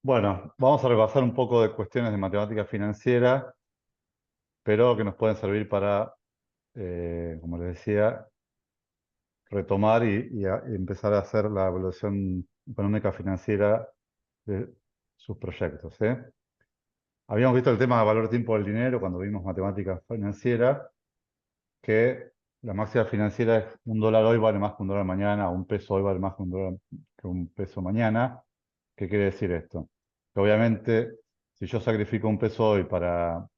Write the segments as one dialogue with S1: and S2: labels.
S1: Bueno, vamos a repasar un poco de cuestiones de matemática financiera, pero que nos pueden servir para, como les decía, retomar y empezar a hacer la evaluación económica financiera de sus proyectos, ¿eh? Habíamos visto el tema de valor tiempo del dinero cuando vimos matemática financiera, que la máxima financiera es un dólar hoy vale más que un dólar mañana, o un peso hoy vale más que un dólar que un peso mañana. ¿Qué quiere decir esto? Que obviamente, si yo sacrifico un peso hoy para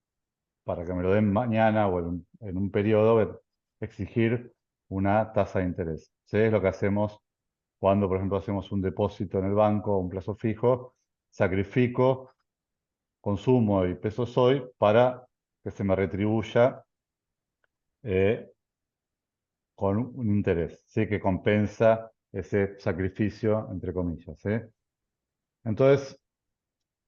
S1: que me lo den mañana o en un periodo, exigir una tasa de interés. ¿Sí? Es lo que hacemos cuando, por ejemplo, hacemos un depósito en el banco a un plazo fijo, sacrifico consumo y pesos hoy para que se me retribuya eh, con un interés, ¿sí? Que compensa ese sacrificio, entre comillas, ¿sí? Entonces,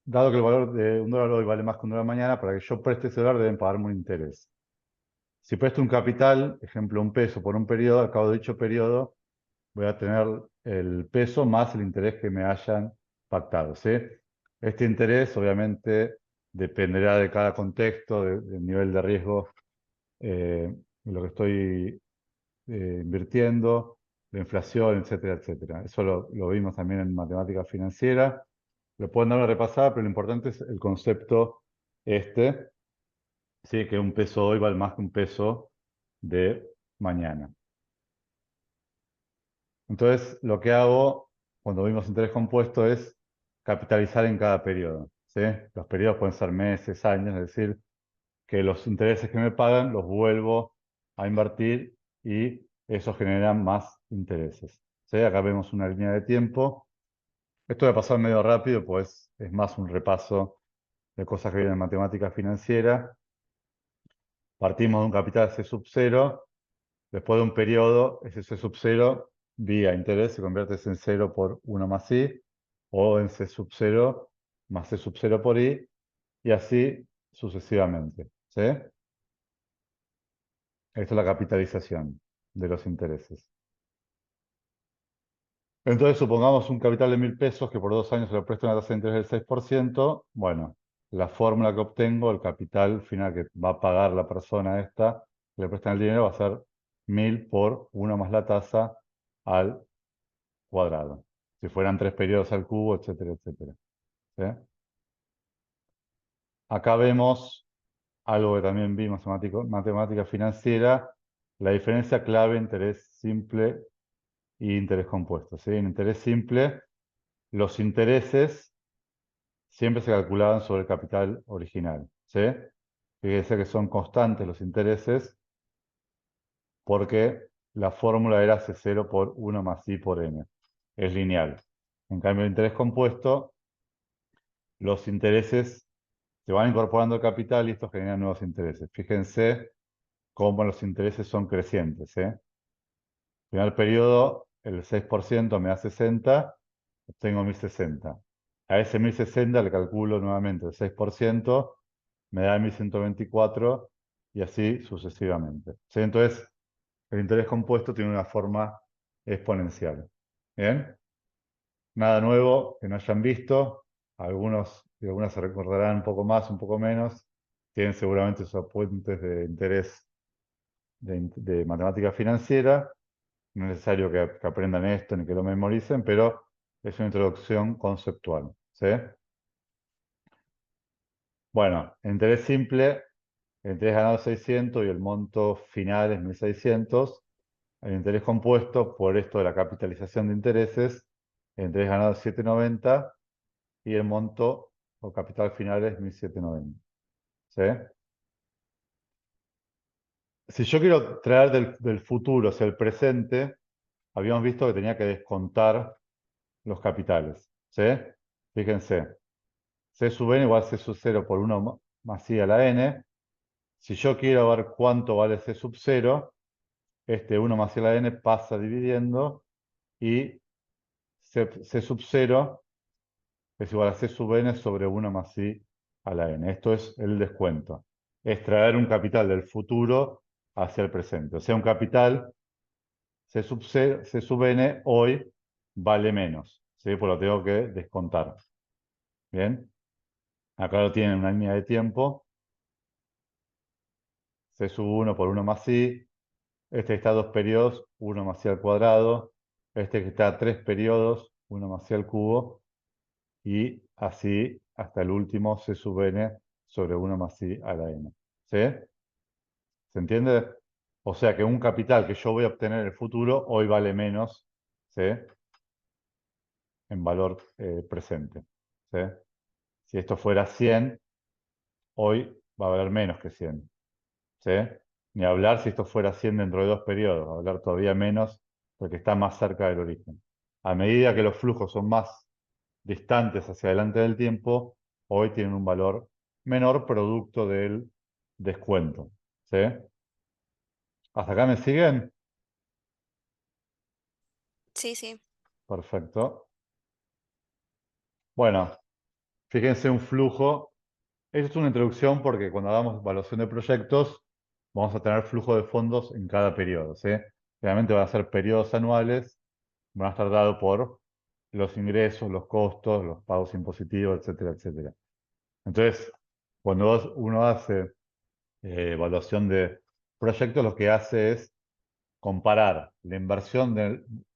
S1: dado que el valor de un dólar hoy vale más que un dólar mañana, para que yo preste ese dólar deben pagarme un interés. Si presto un capital, ejemplo, un peso por un periodo, al cabo de dicho periodo voy a tener el peso más el interés que me hayan pactado, ¿sí? Este interés, obviamente, dependerá de cada contexto, del nivel de riesgo en lo que estoy invirtiendo, la inflación, etcétera, etcétera. Eso lo vimos también en matemática financiera. Lo pueden dar una repasada, pero lo importante es el concepto este, ¿sí? Que un peso hoy vale más que un peso de mañana. Entonces, lo que hago cuando vimos interés compuesto es capitalizar en cada periodo, ¿sí? Los periodos pueden ser meses, años, es decir, que los intereses que me pagan los vuelvo a invertir y eso genera más intereses, ¿sí? Acá vemos una línea de tiempo. Esto va a pasar medio rápido, pues es más un repaso de cosas que vienen en matemática financiera. Partimos de un capital C sub 0. Después de un periodo, ese C sub 0 vía interés se convierte en cero por 1 más I, o en C sub 0 más C sub 0 por I, y así sucesivamente, ¿sí? Esto es la capitalización de los intereses. Entonces, supongamos un capital de 1.000 pesos que por 2 años se le presta una tasa de interés del 6%. Bueno, la fórmula que obtengo, el capital final que va a pagar la persona esta, que le prestan el dinero, va a ser 1.000 por 1 más la tasa al cuadrado. Si fueran 3 periodos al cubo, etcétera, etcétera. ¿Sí? Acá vemos algo que también vimos en matemática financiera, la diferencia clave entre interés simple y interés compuesto. ¿Sí? En interés simple, los intereses siempre se calculaban sobre el capital original. ¿Sí? Fíjense que son constantes los intereses porque la fórmula era C0 por 1 más I por N. Es lineal. En cambio, el interés compuesto, los intereses se van incorporando al capital y esto genera nuevos intereses. Fíjense cómo los intereses son crecientes, ¿eh? Primer periodo, el 6% me da 60, obtengo 1.060. A ese 1.060 le calculo nuevamente el 6%, me da 1.124 y así sucesivamente. ¿Sí? Entonces, el interés compuesto tiene una forma exponencial. ¿Bien? Nada nuevo que no hayan visto. Algunos y algunas se recordarán un poco más, un poco menos. Tienen seguramente sus apuntes de interés de matemática financiera. No es necesario que aprendan esto ni que lo memoricen, pero es una introducción conceptual. ¿Sí? Bueno, el interés simple, el interés ganado es 600 y el monto final es 1.600. El interés compuesto, por esto de la capitalización de intereses, el interés ganado es 790 y el monto o capital final es 1.790. ¿Sí? Si yo quiero traer del futuro hacia el presente, habíamos visto que tenía que descontar los capitales. ¿Sí? Fíjense, C sub n igual a C sub 0 por 1 más I a la n. Si yo quiero ver cuánto vale C sub 0, este 1 más I a la n pasa dividiendo y C sub 0 es igual a C sub n sobre 1 más I a la n. Esto es el descuento. Es traer un capital del futuro hacia el presente. O sea, un capital C sub n hoy vale menos. ¿Sí? Pues lo tengo que descontar. Bien, acá lo tienen en una línea de tiempo. C sub 1 por 1 más I. Este que está a 2 periodos, 1 más I al cuadrado. Este que está a 3 periodos, 1 más I al cubo. Y así hasta el último C sub n sobre 1 más I a la n. ¿Sí? ¿Se entiende? O sea que un capital que yo voy a obtener en el futuro hoy vale menos, ¿sí? En valor presente. ¿Sí? Si esto fuera 100, hoy va a valer menos que 100. ¿Sí? Ni hablar si esto fuera 100 dentro de 2 periodos, va a hablar todavía menos porque está más cerca del origen. A medida que los flujos son más distantes hacia adelante del tiempo, hoy tienen un valor menor producto del descuento. ¿Sí? ¿Hasta acá me siguen?
S2: Sí, sí.
S1: Perfecto. Bueno, fíjense un flujo. Esto es una introducción porque cuando hagamos evaluación de proyectos, vamos a tener flujo de fondos en cada periodo, ¿sí? Realmente van a ser periodos anuales, van a estar dados por los ingresos, los costos, los pagos impositivos, etcétera, etcétera. Entonces, cuando uno hace evaluación de proyectos, lo que hace es comparar la inversión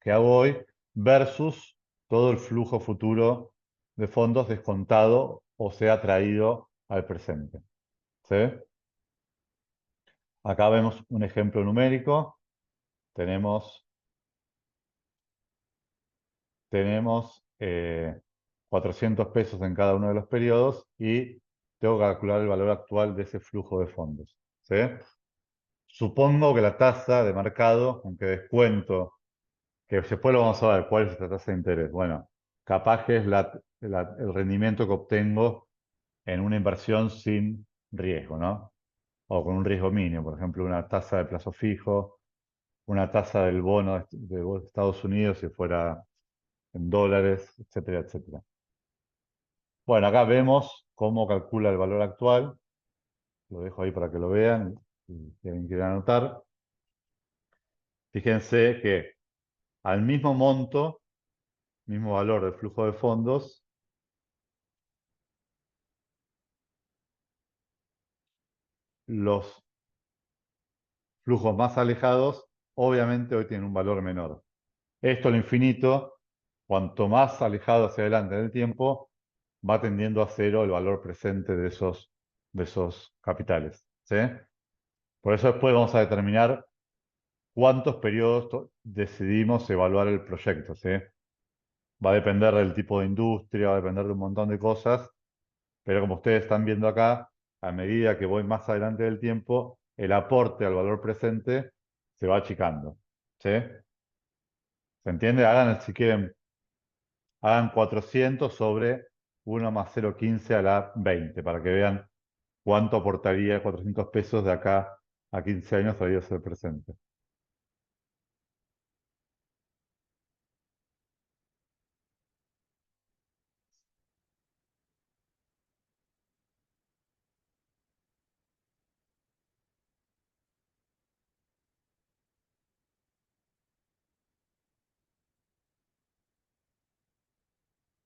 S1: que hago hoy versus todo el flujo futuro de fondos descontado o sea traído al presente. ¿Sí? Acá vemos un ejemplo numérico. Tenemos, tenemos 400 pesos en cada uno de los periodos y tengo que calcular el valor actual de ese flujo de fondos. ¿Sí? Supongo que la tasa de mercado, aunque descuento, que después lo vamos a ver cuál es esta tasa de interés. Bueno, capaz que es el rendimiento que obtengo en una inversión sin riesgo, ¿no? O con un riesgo mínimo, por ejemplo, una tasa de plazo fijo, una tasa del bono de Estados Unidos si fuera en dólares, etcétera, etcétera. Bueno, acá vemos cómo calcula el valor actual. Lo dejo ahí para que lo vean. Si alguien quiere anotar. Fíjense que al mismo monto, mismo valor del flujo de fondos, los flujos más alejados obviamente hoy tienen un valor menor. Esto al infinito, cuanto más alejado hacia adelante en el tiempo, va tendiendo a cero el valor presente de esos capitales. ¿Sí? Por eso después vamos a determinar cuántos periodos decidimos evaluar el proyecto. ¿Sí? Va a depender del tipo de industria, va a depender de un montón de cosas, pero como ustedes están viendo acá, a medida que voy más adelante del tiempo, el aporte al valor presente se va achicando. ¿Sí? ¿Se entiende? Hagan, si quieren, hagan 400 sobre 1 más 0,15 a la 20 para que vean cuánto aportaría 400 pesos de acá a 15 años traídos al presente.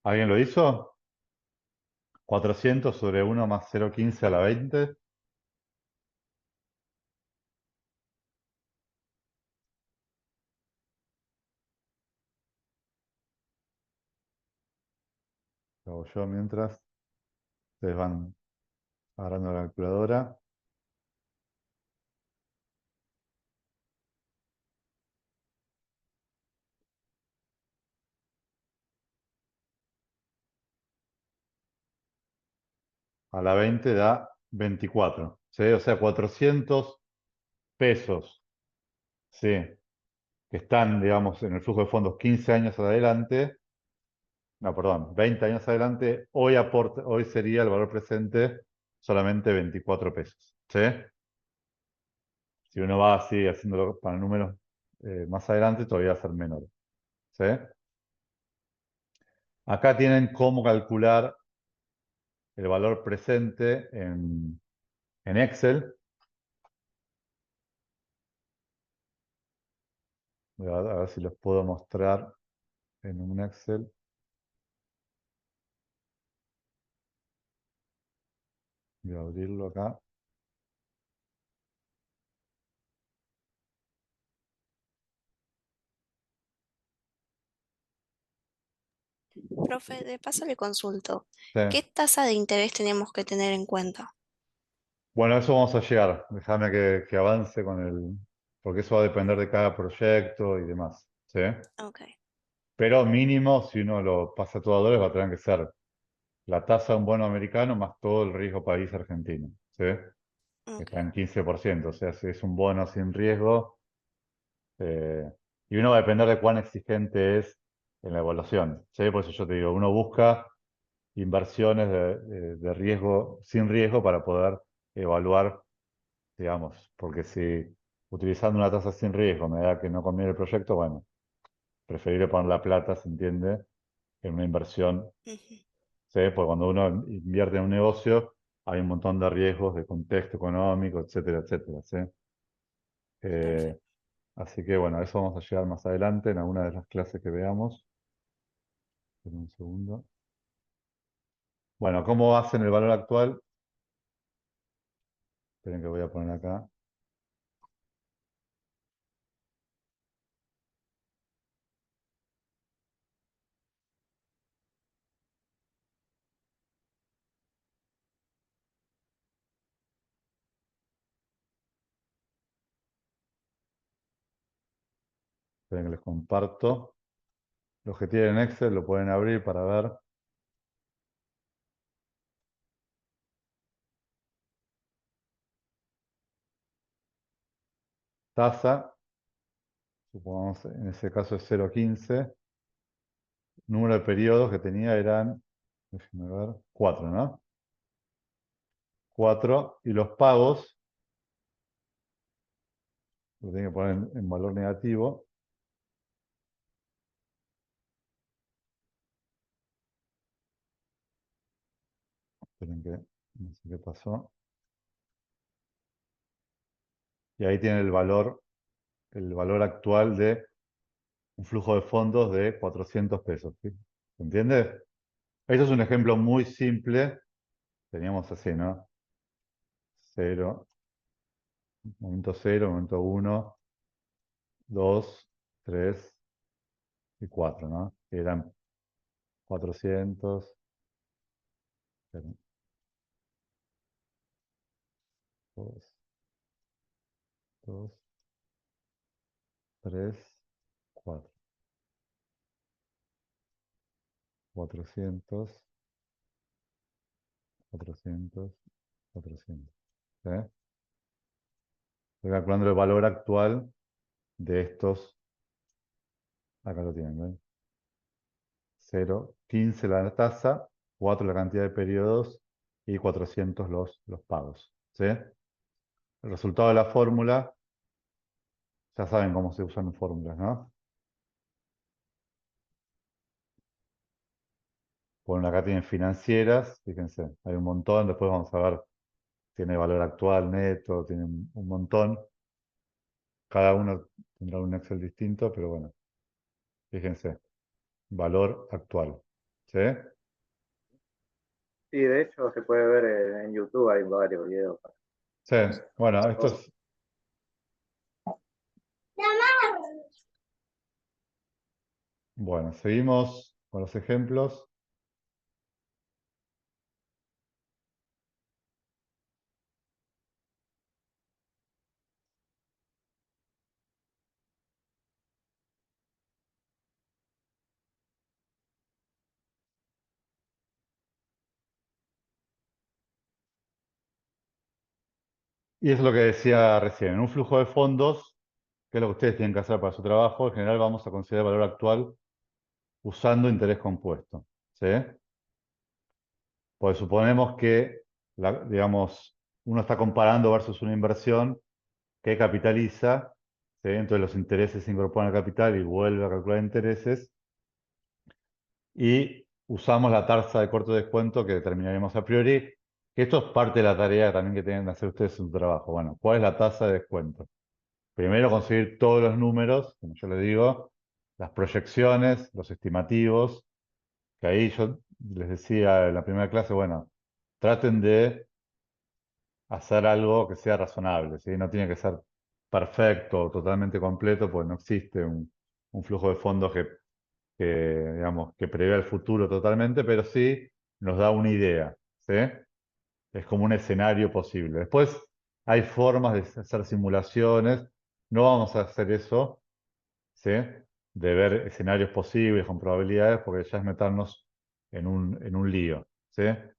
S1: ¿Alguien lo hizo? 400 sobre 1 más 0,15 a la 20. Lo hago yo mientras ustedes van agarrando la calculadora. A la 20 da 24. ¿Sí? O sea, 400 pesos, ¿sí? Que están, digamos, en el flujo de fondos 15 años adelante, no, perdón, 20 años adelante, hoy sería el valor presente solamente 24 pesos. ¿Sí? Si uno va así haciéndolo para números más adelante, todavía va a ser menor. ¿Sí? Acá tienen cómo calcular el valor presente en Excel. Voy a ver si los puedo mostrar en un Excel. Voy a abrirlo acá.
S2: Profe, de paso le consulto,
S1: Sí.
S2: ¿qué tasa de interés tenemos que tener en cuenta?
S1: Bueno, a eso vamos a llegar. Déjame que avance con el... Porque eso va a depender de cada proyecto y demás. ¿Sí?
S2: Ok,
S1: Pero mínimo, si uno lo pasa todo a dólares, va a tener que ser la tasa de un bono americano más todo el riesgo país argentino. ¿Sí? Que
S2: ok,
S1: está en 15%. O sea, si es un bono sin riesgo, y uno va a depender de cuán exigente es en la evaluación. ¿Sí? Por eso yo te digo, uno busca inversiones de riesgo, sin riesgo para poder evaluar, digamos, porque si utilizando una tasa sin riesgo me da que no conviene el proyecto, bueno, preferible poner la plata, se entiende, en una inversión,
S2: ujú,
S1: ¿sí? Porque cuando uno invierte en un negocio hay un montón de riesgos de contexto económico, etcétera, etcétera, ¿sí? Eh,
S2: perfecto.
S1: Así que bueno, a eso vamos a llegar más adelante en alguna de las clases que veamos. Espera un segundo. Bueno, ¿cómo hacen el valor actual? Esperen que voy a poner acá. Esperen que les comparto. Los que tienen Excel lo pueden abrir para ver tasa, supongamos en ese caso es 0,15, número de periodos que tenía eran, déjenme ver, 4, ¿no? 4, y los pagos, lo tienen que poner en valor negativo, esperen que no sé qué pasó, y ahí tiene el valor actual de un flujo de fondos de 400 pesos, ¿sí? ¿Se entiende? Esto es un ejemplo muy simple, teníamos así, ¿no? Cero, momento 1, 2, 3 y 4, ¿no? Que eran 400, 2, 2, 3, 4, 400, 400, 400. ¿Sí? Estoy calculando el valor actual de estos, acá lo tienen, ¿ven? 0, 15 la tasa, 4 la cantidad de periodos y 400 los pagos. ¿Sí? El resultado de la fórmula, ya saben cómo se usan fórmulas, ¿no? Bueno, acá tienen financieras, fíjense, hay un montón, después vamos a ver, tiene valor actual, neto, tiene un montón. Cada uno tendrá un Excel distinto, pero bueno, fíjense, valor actual. ¿Sí?
S3: Sí, de hecho se puede ver en YouTube, hay varios videos.
S1: Sí, bueno, esto es, bueno, seguimos con los ejemplos. Y es lo que decía recién, en un flujo de fondos, que es lo que ustedes tienen que hacer para su trabajo, en general vamos a considerar el valor actual usando interés compuesto. ¿Sí? Pues suponemos que, digamos, uno está comparando versus una inversión que capitaliza, ¿sí? Entonces los intereses se incorporan al capital y vuelve a calcular intereses, y usamos la tasa de corto descuento que determinaremos a priori, que esto es parte de la tarea también que tienen que hacer ustedes en su trabajo. Bueno, ¿cuál es la tasa de descuento? Primero conseguir todos los números, como yo les digo, las proyecciones, los estimativos, que ahí yo les decía en la primera clase, bueno, traten de hacer algo que sea razonable, ¿sí? No tiene que ser perfecto o totalmente completo, pues no existe un flujo de fondos digamos, que prevé el futuro totalmente, pero sí nos da una idea, ¿sí? Es como un escenario posible. Después hay formas de hacer simulaciones. No vamos a hacer eso, ¿sí? De ver escenarios posibles con probabilidades, porque ya es meternos en un lío, ¿sí? Entonces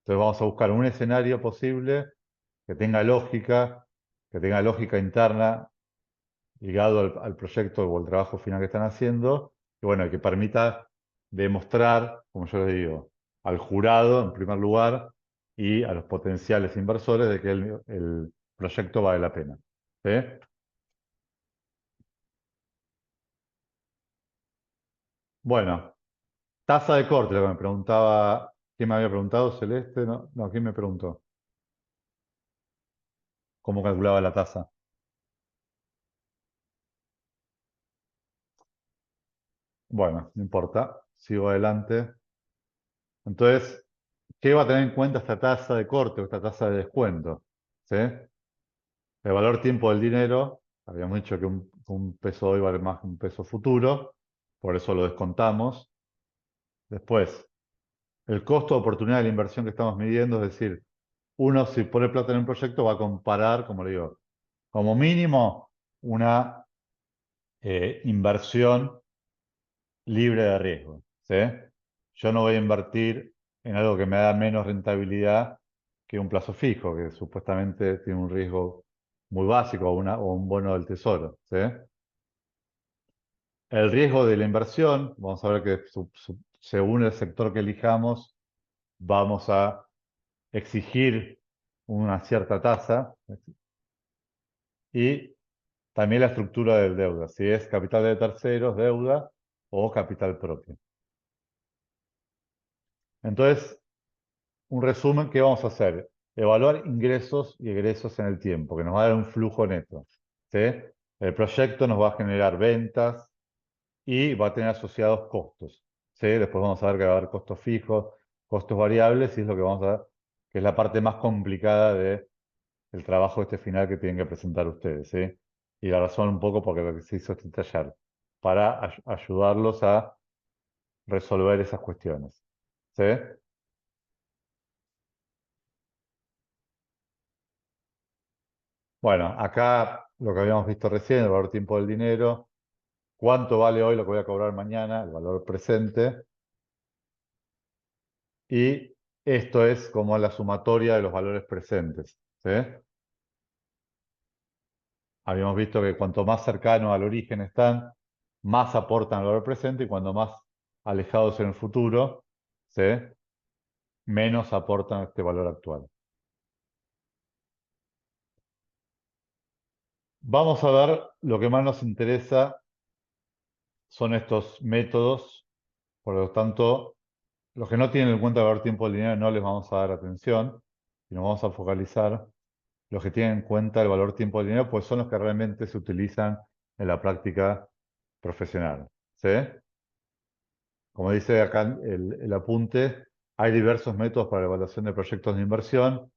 S1: vamos a buscar un escenario posible que tenga lógica interna ligado al proyecto o al trabajo final que están haciendo, y bueno, que permita demostrar, como yo les digo, al jurado en primer lugar y a los potenciales inversores de que el proyecto vale la pena. ¿Sí? Bueno, tasa de corte, lo que me preguntaba, ¿quién me había preguntado? ¿Celeste? No, no, ¿quién me preguntó? ¿Cómo calculaba la tasa? Bueno, no importa, sigo adelante. Entonces, ¿qué va a tener en cuenta esta tasa de corte o esta tasa de descuento? ¿Sí? El valor tiempo del dinero, habíamos dicho que un peso hoy vale más que un peso futuro, por eso lo descontamos. Después, el costo de oportunidad de la inversión que estamos midiendo, es decir, uno si pone plata en un proyecto va a comparar, como le digo, como mínimo una inversión libre de riesgo, ¿sí? Yo no voy a invertir en algo que me da menos rentabilidad que un plazo fijo, que supuestamente tiene un riesgo muy básico o un bono del tesoro, ¿sí? El riesgo de la inversión, vamos a ver que según el sector que elijamos, vamos a exigir una cierta tasa y también la estructura del deuda, si es capital de terceros, deuda o capital propio. Entonces, un resumen, ¿qué vamos a hacer? Evaluar ingresos y egresos en el tiempo, que nos va a dar un flujo neto, ¿sí? El proyecto nos va a generar ventas y va a tener asociados costos, ¿sí? Después vamos a ver que va a haber costos fijos, costos variables, y es lo que vamos a ver, que es la parte más complicada del trabajo este final que tienen que presentar ustedes, ¿sí? Y la razón un poco porque lo que se hizo este taller, para ayudarlos a resolver esas cuestiones, ¿sí? Bueno, acá lo que habíamos visto recién, el valor tiempo del dinero, cuánto vale hoy lo que voy a cobrar mañana, el valor presente, y esto es como la sumatoria de los valores presentes, ¿sí? Habíamos visto que cuanto más cercano al origen están, más aportan al valor presente, y cuando más alejados en el futuro, ¿sí? Menos aportan a este valor actual. Vamos a ver, lo que más nos interesa son estos métodos, por lo tanto, los que no tienen en cuenta el valor tiempo del dinero no les vamos a dar atención y nos vamos a focalizar. Los que tienen en cuenta el valor tiempo del dinero, pues son los que realmente se utilizan en la práctica profesional. ¿Sí? Como dice acá el apunte, hay diversos métodos para la evaluación de proyectos de inversión.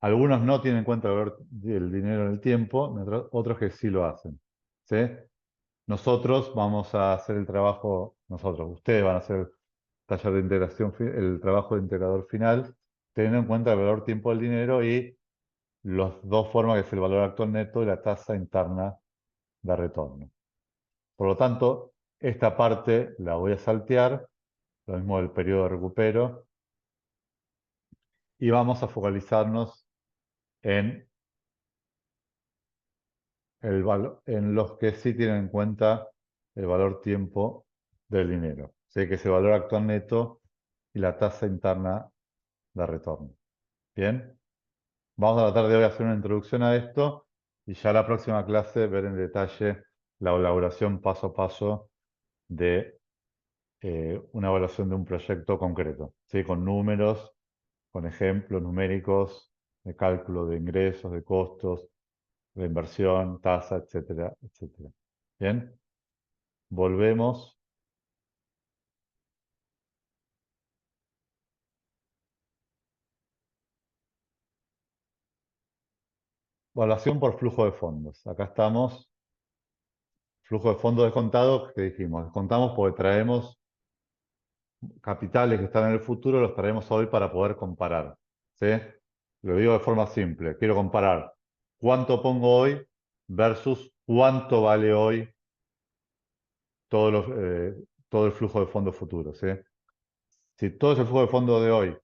S1: Algunos no tienen en cuenta el valor del dinero en el tiempo, mientras otros que sí lo hacen. ¿Sí? Nosotros vamos a hacer el trabajo, ustedes van a hacer el taller de integración, el trabajo de integrador final, teniendo en cuenta el valor tiempo del dinero y las dos formas, que es el valor actual neto y la tasa interna de retorno. Por lo tanto, esta parte la voy a saltear, lo mismo del periodo de recupero, y vamos a focalizarnos en, en los que sí tienen en cuenta el valor tiempo del dinero. Sé que es el valor actual neto y la tasa interna de retorno. Bien, vamos a tratar de hoy hacer una introducción a esto y ya la próxima clase ver en detalle la elaboración paso a paso de una evaluación de un proyecto concreto, ¿sí? Con números, con ejemplos numéricos de cálculo de ingresos, de costos, de inversión, tasa, etcétera, etcétera. Bien, volvemos. evaluación por flujo de fondos. Acá estamos, flujo de fondos descontados, que dijimos, descontamos porque traemos capitales que están en el futuro, los traemos hoy para poder comparar. ¿Sí? Lo digo de forma simple, quiero comparar cuánto pongo hoy versus cuánto vale hoy todo, todo el flujo de fondos futuros. ¿Sí? Si todo ese flujo de fondos de hoy,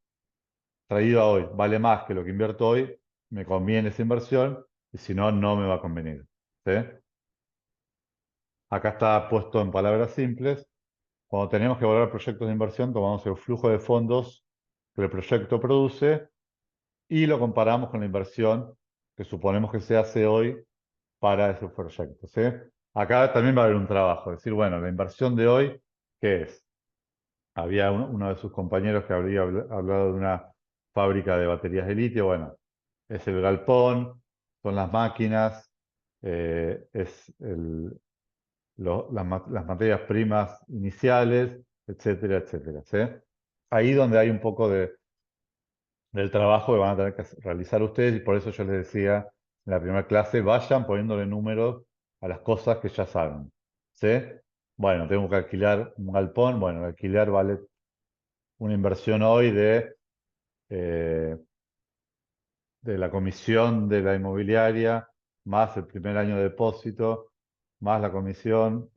S1: traído a hoy, vale más que lo que invierto hoy, me conviene esa inversión, y si no, no me va a convenir. ¿Sí? Acá está puesto en palabras simples. Cuando tenemos que evaluar proyectos de inversión, tomamos el flujo de fondos que el proyecto produce y lo comparamos con la inversión que suponemos que se hace hoy para ese proyecto. ¿Sí? Acá también va a haber un trabajo, decir, bueno, la inversión de hoy, ¿qué es? Había uno de sus compañeros que habría hablado de una fábrica de baterías de litio. Bueno, es el galpón, son las máquinas, es las materias primas iniciales, etcétera, etcétera. ¿Sí? Ahí donde hay un poco del trabajo que van a tener que realizar ustedes, y por eso yo les decía en la primera clase, vayan poniéndole números a las cosas que ya saben. ¿Sí? Bueno, tengo que alquilar un galpón. Bueno, el alquiler vale una inversión hoy eh, de la comisión de la inmobiliaria, más el primer año de depósito, más la comisión,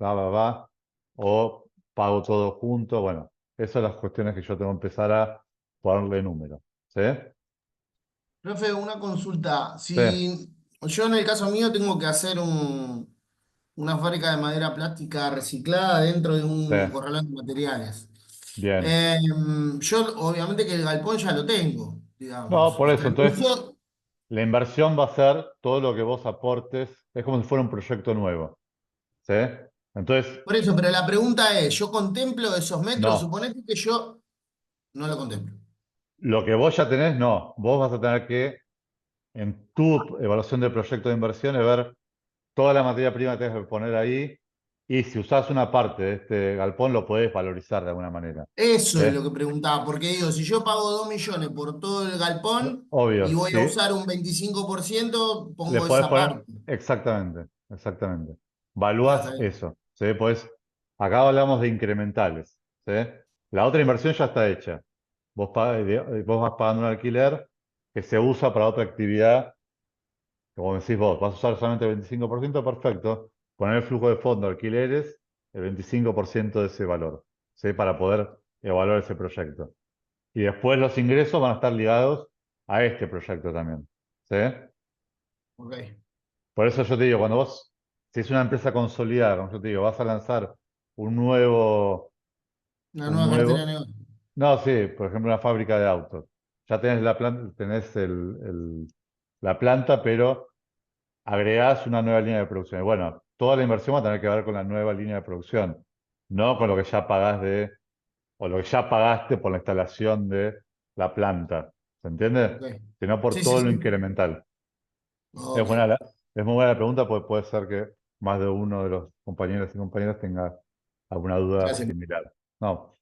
S1: o pago todo junto. Bueno, esas son las cuestiones que yo tengo que empezar a ponerle número. ¿Sí?
S4: Profe, una consulta.
S1: Sí,
S4: Si yo en el caso mío tengo que hacer una fábrica de madera plástica reciclada dentro de
S1: sí,
S4: un corralón de materiales.
S1: bien.
S4: Yo obviamente que el galpón ya lo tengo,
S1: No,
S4: digamos.
S1: por
S4: Está
S1: eso,
S4: en
S1: entonces,
S4: uso.
S1: la inversión va a ser todo lo que vos aportes, es como si fuera un proyecto nuevo. ¿Sí? Entonces,
S4: Por eso, pero la pregunta es, ¿yo contemplo esos metros?
S1: no.
S4: Suponete que yo no lo contemplo.
S1: Lo que vos ya tenés, no. Vos vas a tener que, en tu evaluación del proyecto de inversión, ver toda la materia prima que tenés que poner ahí, y si usás una parte de este galpón, lo podés valorizar de alguna manera.
S4: Eso
S1: ¿Sí?
S4: es lo que preguntaba, porque digo, si yo pago 2 millones por todo el galpón
S1: Obvio,
S4: y voy a
S1: sí.
S4: usar un 25%,
S1: Le
S4: pongo
S1: podés
S4: esa
S1: poner,
S4: parte.
S1: exactamente, exactamente.
S4: Ah, está
S1: Valúas
S4: bien.
S1: eso. ¿Sí? Pues, acá hablamos de incrementales. ¿Sí? La otra inversión ya está hecha. Vos vas pagando un alquiler que se usa para otra actividad. Como decís vos, vas a usar solamente el 25%, perfecto. Poner el flujo de fondo alquileres, el 25% de ese valor, ¿sí? Para poder evaluar ese proyecto. Y después los ingresos van a estar ligados a este proyecto también. ¿Sí?
S4: Ok.
S1: Por eso yo te digo, cuando vos, si es una empresa consolidada, como yo te digo, vas a lanzar un nuevo,
S4: Una
S1: un
S4: nueva cartera de
S1: nuevo,
S4: negocio.
S1: no, sí, por ejemplo, una fábrica de autos. Ya tenés la planta, tenés la planta, pero agregás una nueva línea de producción. Y bueno, toda la inversión va a tener que ver con la nueva línea de producción, no con lo que ya pagás o lo que ya pagaste por la instalación de la planta. ¿Se entiende?
S4: Ok.
S1: Sino por
S4: Sí, sí,
S1: todo lo
S4: sí.
S1: incremental. Es
S4: Ok.
S1: buena es muy buena la pregunta, porque puede ser que más de uno de los compañeros y compañeras tenga alguna duda
S4: Gracias.
S1: similar. No.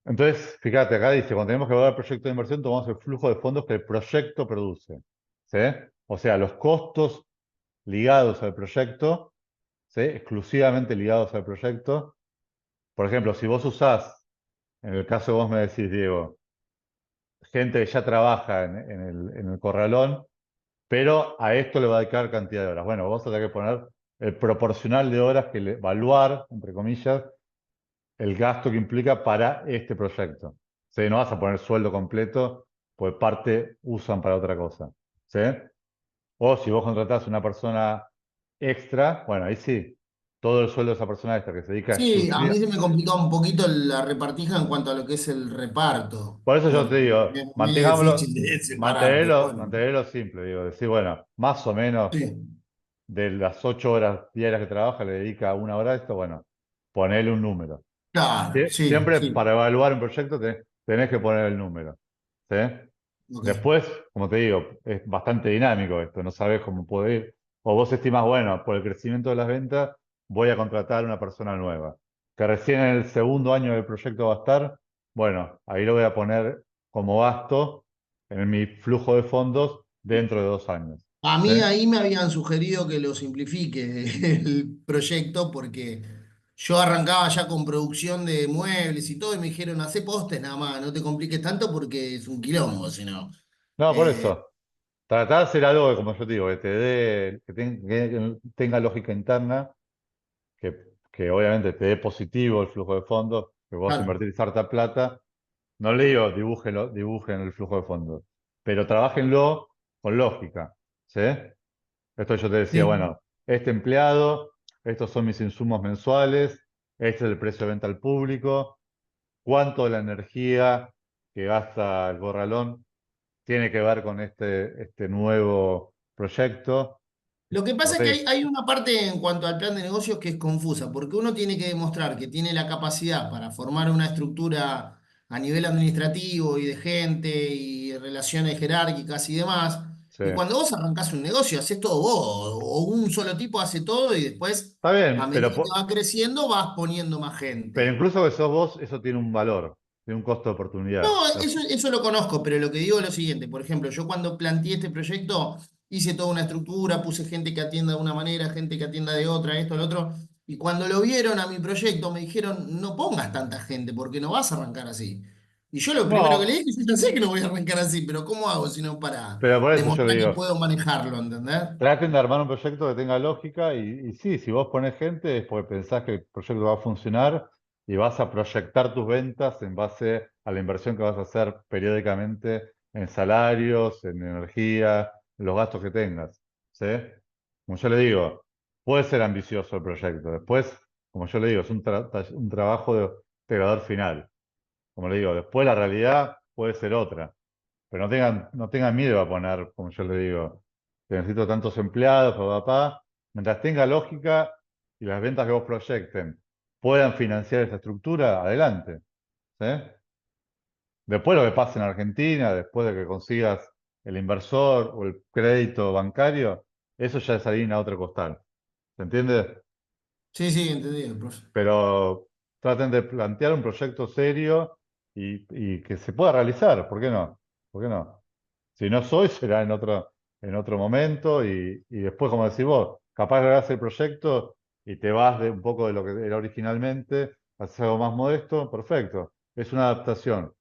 S1: Entonces, fíjate, acá dice, cuando tenemos que evaluar el proyecto de inversión, tomamos el flujo de fondos que el proyecto produce. ¿Sí? O sea, los costos ligados al proyecto, ¿sí? Exclusivamente ligados al proyecto. Por ejemplo, si vos usás, en el caso que vos me decís, Diego, gente que ya trabaja en el corralón, pero a esto le va a dedicar cantidad de horas. Bueno, vos vas a tener que poner el proporcional de horas que evaluar, entre comillas, el gasto que implica para este proyecto. ¿Sí? No vas a poner sueldo completo, pues parte usan para otra cosa. ¿Sí? O si vos contratás una persona extra, bueno, ahí sí, todo el sueldo de esa persona extra que se dedica
S4: Sí, a
S1: exclusiva.
S4: mí se me complicó un poquito la repartija en cuanto a lo que es el reparto,
S1: Por eso yo te
S4: porque
S1: digo,
S4: es medio
S1: mantengámoslo,
S4: difícil de separar, pero bueno.
S1: mantenerlo simple, digo, decir, bueno, más o menos
S4: Sí,
S1: de las 8 horas diarias que trabaja le dedica una hora a esto, bueno, ponele un número.
S4: claro, sí,
S1: Siempre
S4: sí.
S1: para evaluar un proyecto tenés que poner el número. ¿Sí?
S4: Ok,
S1: Después, como te digo, es bastante dinámico esto, no sabes cómo puede ir. O vos estimás, bueno, por el crecimiento de las ventas, voy a contratar una persona nueva. Que recién en el segundo año del proyecto va a estar, bueno, ahí lo voy a poner como gasto en mi flujo de fondos dentro de 2 años.
S4: A
S1: ¿sí?
S4: mí ahí me habían sugerido que lo simplifique el proyecto porque yo arrancaba ya con producción de muebles y todo y me dijeron, hacé postes nada más, no te compliques tanto porque es un quilombo, si no.
S1: No, por
S4: Eh,
S1: eso. Tratar de hacer algo que, como yo te digo, que te dé, que tenga lógica interna, que obviamente te dé positivo el flujo de fondos, que vos
S4: claro,
S1: invertís harta plata. No le digo dibujen el flujo de fondos, pero trabajenlo con lógica, ¿sí? Esto yo te decía,
S4: sí.
S1: bueno, este empleado, estos son mis insumos mensuales, este es el precio de venta al público, cuánto de la energía que gasta el corralón tiene que ver con este nuevo proyecto.
S4: Lo que
S1: Como
S4: pasa es
S1: te
S4: que
S1: digo,
S4: hay una parte en cuanto al plan de negocios que es confusa, porque uno tiene que demostrar que tiene la capacidad para formar una estructura a nivel administrativo y de gente y relaciones jerárquicas y demás.
S1: sí.
S4: Y cuando vos arrancás un negocio, haces todo vos, o un solo tipo hace todo y después,
S1: Está
S4: a
S1: bien,
S4: medida que va creciendo, vas poniendo más
S1: pero
S4: gente.
S1: incluso que sos vos, eso tiene un valor, tiene un costo de oportunidad.
S4: No, eso lo conozco, pero lo que digo es lo siguiente. Por ejemplo, yo cuando planteé este proyecto, hice toda una estructura, puse gente que atienda de una manera, gente que atienda de otra, esto, lo otro. Y cuando lo vieron a mi proyecto, me dijeron, no pongas tanta gente, porque no vas a arrancar así. Y yo lo primero que le
S1: No,
S4: dije, yo ya sé que no voy a arrancar así, pero ¿cómo hago si no para
S1: pero por eso yo le
S4: demostrar que
S1: digo,
S4: puedo manejarlo, ¿entendés?
S1: traten de armar un proyecto que tenga lógica y sí, si vos pones gente es porque pensás que el proyecto va a funcionar y vas a proyectar tus ventas en base a la inversión que vas a hacer periódicamente en salarios, en energía, en los gastos que tengas. ¿Sí? Como yo le digo, puede ser ambicioso el proyecto. Después, como yo le digo, es un trabajo de pegador final. Como le digo, después la realidad puede ser otra. Pero no tengan miedo a poner, como yo le digo, que necesito tantos empleados, papá. Mientras tenga lógica y las ventas que vos proyecten puedan financiar esa estructura, adelante. ¿Sí? Después lo que pase en Argentina, después de que consigas el inversor o el crédito bancario, eso ya es harina a otro costal. ¿Se entiende?
S4: Sí, sí, entendido, profe.
S1: Pero traten de plantear un proyecto serio y que se pueda realizar. ¿Por qué no? ¿Por qué no? Si no soy, será en otro momento y después, como decís vos, capaz que hagas el proyecto y te vas de un poco de lo que era originalmente, haces algo más modesto, perfecto. Es una adaptación.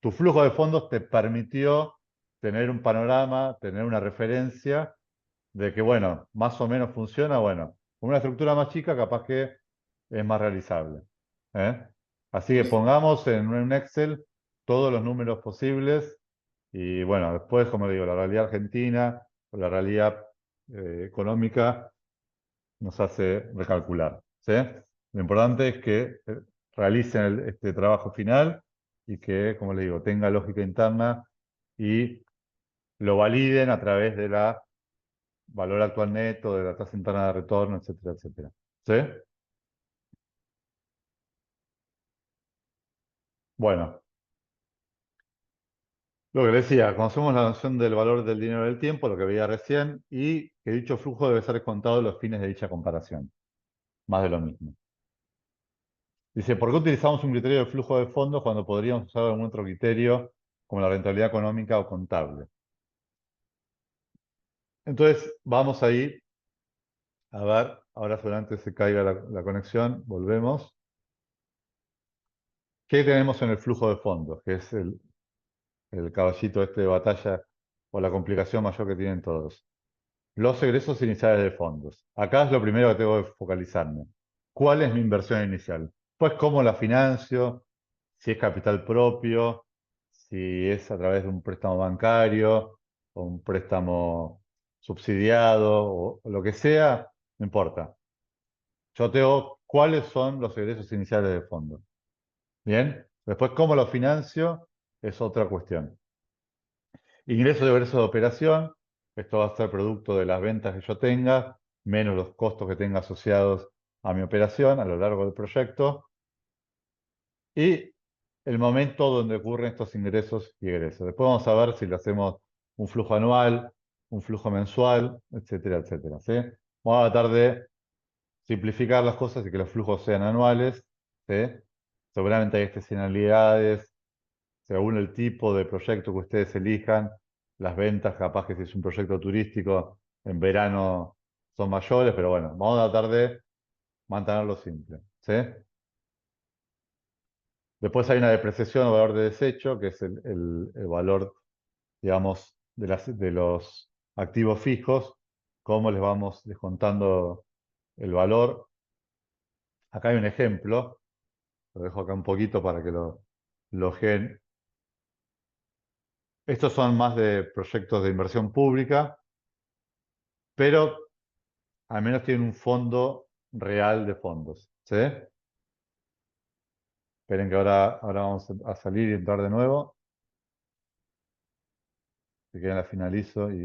S1: Tu flujo de fondos te permitió tener un panorama, tener una referencia de que, bueno, más o menos funciona, bueno, con una estructura más chica capaz que es más realizable. ¿Eh? Así que pongamos en un Excel todos los números posibles y bueno, después, como digo, la realidad argentina o la realidad económica nos hace recalcular. ¿Sí? Lo importante es que realicen este trabajo final y que, como le digo, tenga lógica interna y lo validen a través de la valor actual neto, de la tasa interna de retorno, etcétera, etcétera. ¿Sí? Bueno, lo que decía, conocemos la noción del valor del dinero del tiempo, lo que veía recién, y que dicho flujo debe ser descontado en los fines de dicha comparación. Más de lo mismo. Dice, ¿por qué utilizamos un criterio de flujo de fondos cuando podríamos usar algún otro criterio como la rentabilidad económica o contable? Entonces, vamos ahí a ver, ahora seguramente se caiga la conexión, volvemos. ¿Qué tenemos en el flujo de fondos? Que es el caballito este de batalla o la complicación mayor que tienen todos. Los egresos iniciales de fondos. Acá es lo primero que tengo que focalizarme. ¿Cuál es mi inversión inicial? Pues cómo la financio, si es capital propio, si es a través de un préstamo bancario o un préstamo subsidiado o lo que sea, no importa. Yo tengo cuáles son los egresos iniciales de fondos. Bien, después cómo lo financio es otra cuestión. Ingresos y egresos de operación. Esto va a ser producto de las ventas que yo tenga, menos los costos que tenga asociados a mi operación a lo largo del proyecto. Y el momento donde ocurren estos ingresos y egresos. Después vamos a ver si le hacemos un flujo anual, un flujo mensual, etcétera, etcétera. ¿Sí? Vamos a tratar de simplificar las cosas y que los flujos sean anuales. ¿Sí? Seguramente hay estacionalidades, según el tipo de proyecto que ustedes elijan, las ventas, capaz que si es un proyecto turístico, en verano son mayores, pero bueno, vamos a tratar de mantenerlo simple, ¿sí? Después hay una depreciación o valor de desecho, que es el valor, digamos, de los activos fijos, cómo les vamos descontando el valor. Acá hay un ejemplo, lo dejo acá un poquito para que lo gen. Estos son más de proyectos de inversión pública, pero al menos tienen un fondo real de fondos, ¿sí? Esperen que ahora vamos a salir y entrar de nuevo. Si quieren la finalizo y